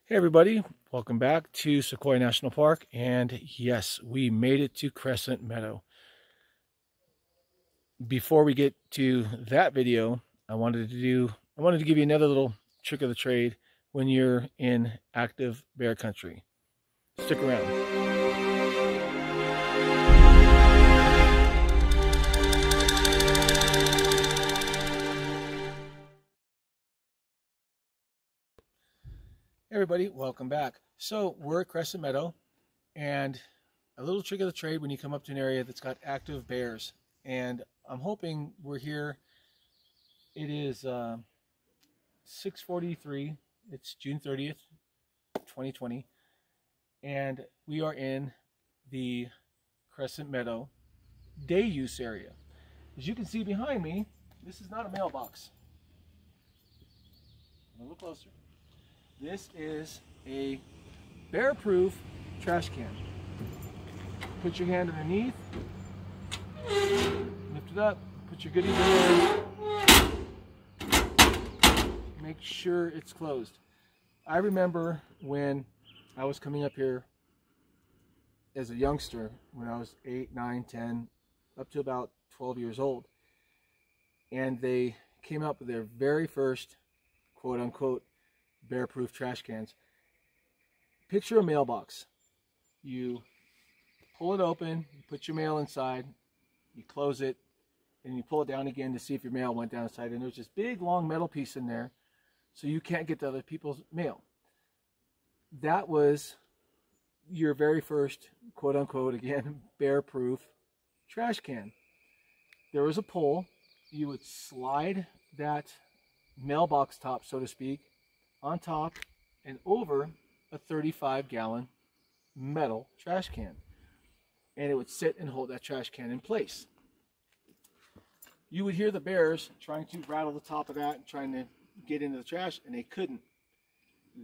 Hey everybody, welcome back to Sequoia National Park, and yes, we made it to Crescent Meadow. Before we get to that video, I wanted to give you another little trick of the trade when you're in active bear country. Stick around. Hey everybody, welcome back. So we're at Crescent Meadow, and a little trick of the trade when you come up to an area that's got active bears. And I'm hoping we're here. It is 6:43. It's June 30th, 2020, and we are in the Crescent Meadow day use area. As you can see behind me, this is not a mailbox. A little closer. This is a bear-proof trash can. Put your hand underneath, lift it up, put your goodies in there. Make sure it's closed. I remember when I was coming up here as a youngster, when I was 8, 9, 10, up to about 12 years old, and they came up with their very first quote-unquote bear-proof trash cans. Picture a mailbox. You pull it open, you put your mail inside, you close it, and you pull it down again to see if your mail went down inside, and there's this big long metal piece in there, so you can't get to other people's mail. That was your very first, quote-unquote, again, bear-proof trash can. There was a pole. You would slide that mailbox top, so to speak, on top and over a 35-gallon metal trash can. And it would sit and hold that trash can in place. You would hear the bears trying to rattle the top of that and trying to get into the trash, and they couldn't.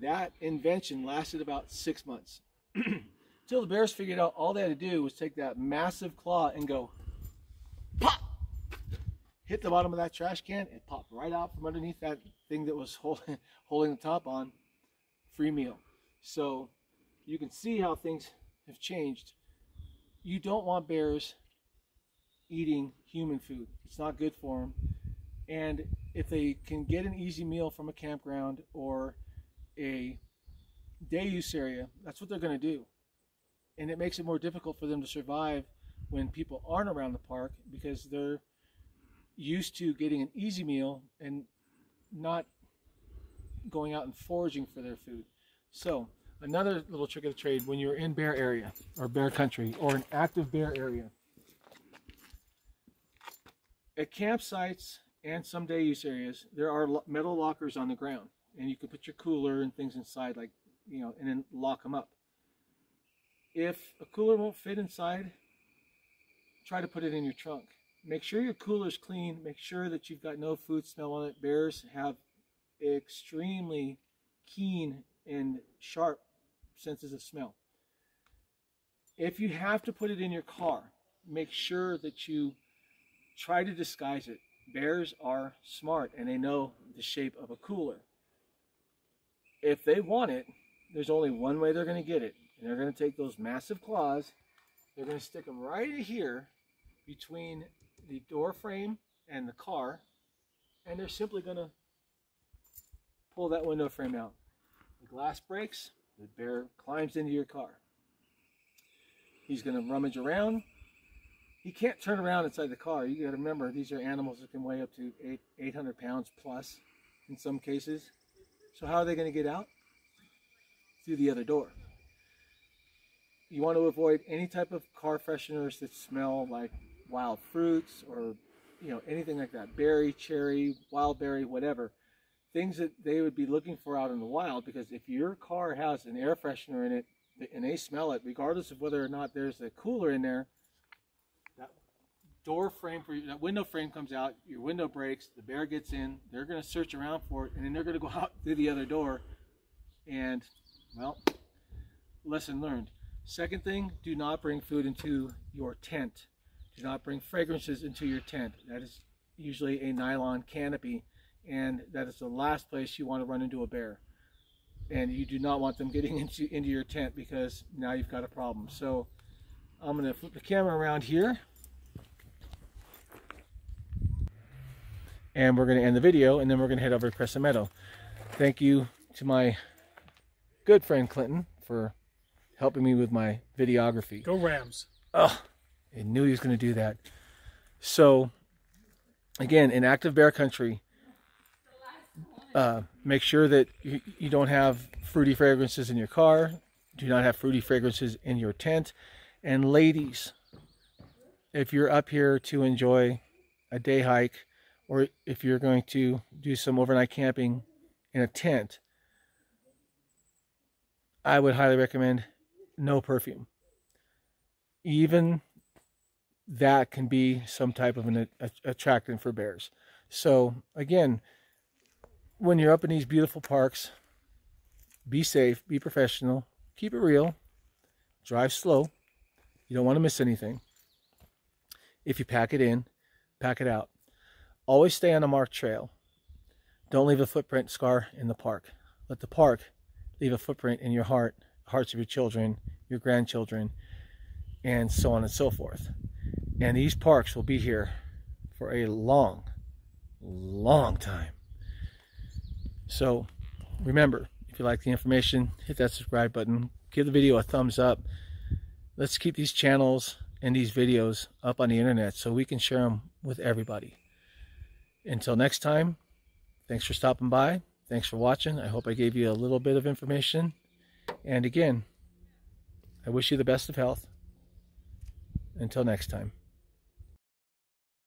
That invention lasted about 6 months. Till the bears figured out all they had to do was take that massive claw and go pop, hit the bottom of that trash can, and pop right out from underneath that thing that was holding the top on. Free meal. So you can see how things have changed. You don't want bears eating human food. It's not good for them. And if they can get an easy meal from a campground or a day use area, that's what they're going to do. And it makes it more difficult for them to survive when people aren't around the park, because they're used to getting an easy meal and not going out and foraging for their food. So another little trick of the trade when you're in bear area or bear country or an active bear area. At campsites and some day use areas, there are metal lockers on the ground, and you can put your cooler and things inside, like, and then lock them up. If a cooler won't fit inside, try to put it in your trunk. Make sure your cooler's clean. Make sure that you've got no food smell on it. Bears have extremely keen and sharp senses of smell. If you have to put it in your car, make sure that you try to disguise it. Bears are smart and they know the shape of a cooler. If they want it, there's only one way they're going to get it. And they're going to take those massive claws, they're going to stick them right here between the door frame and the car, and they're simply going to pull that window frame out. The glass breaks, the bear climbs into your car. He's going to rummage around. He can't turn around inside the car. You got to remember, these are animals that can weigh up to 800 pounds plus in some cases. So how are they going to get out? Through the other door. You want to avoid any type of car fresheners that smell like wild fruits or anything like that. Berry, cherry, wild berry, whatever. Things that they would be looking for out in the wild, because if your car has an air freshener in it and they smell it, regardless of whether or not there's a cooler in there, that door frame that window frame comes out, your window breaks, the bear gets in, they're going to search around for it, and then they're going to go out through the other door. And, well, lesson learned. Second thing, do not bring food into your tent. Do not bring fragrances into your tent. That is usually a nylon canopy, and that is the last place you want to run into a bear. and you do not want them getting into your tent, because now you've got a problem. So I'm going to flip the camera around here, and we're going to end the video, and then we're going to head over to Crescent Meadow. Thank you to my good friend Clinton for helping me with my videography. Go Rams. Oh, I knew he was going to do that. So again, in active bear country, make sure that you don't have fruity fragrances in your car. Do not have fruity fragrances in your tent. And ladies, if you're up here to enjoy a day hike, or if you're going to do some overnight camping in a tent, I would highly recommend no perfume. Even that can be some type of an attractant for bears. So again, when you're up in these beautiful parks, be safe, be professional, keep it real, drive slow. You don't want to miss anything. If you pack it in, pack it out. Always stay on a marked trail. Don't leave a footprint scar in the park. Let the park leave a footprint in your heart, hearts of your children, your grandchildren, and so on and so forth. And these parks will be here for a long, long time. So remember, if you like the information, hit that subscribe button, give the video a thumbs up. Let's keep these channels and these videos up on the internet so we can share them with everybody. Until next time, thanks for stopping by. Thanks for watching. I hope I gave you a little bit of information. And again, I wish you the best of health. Until next time.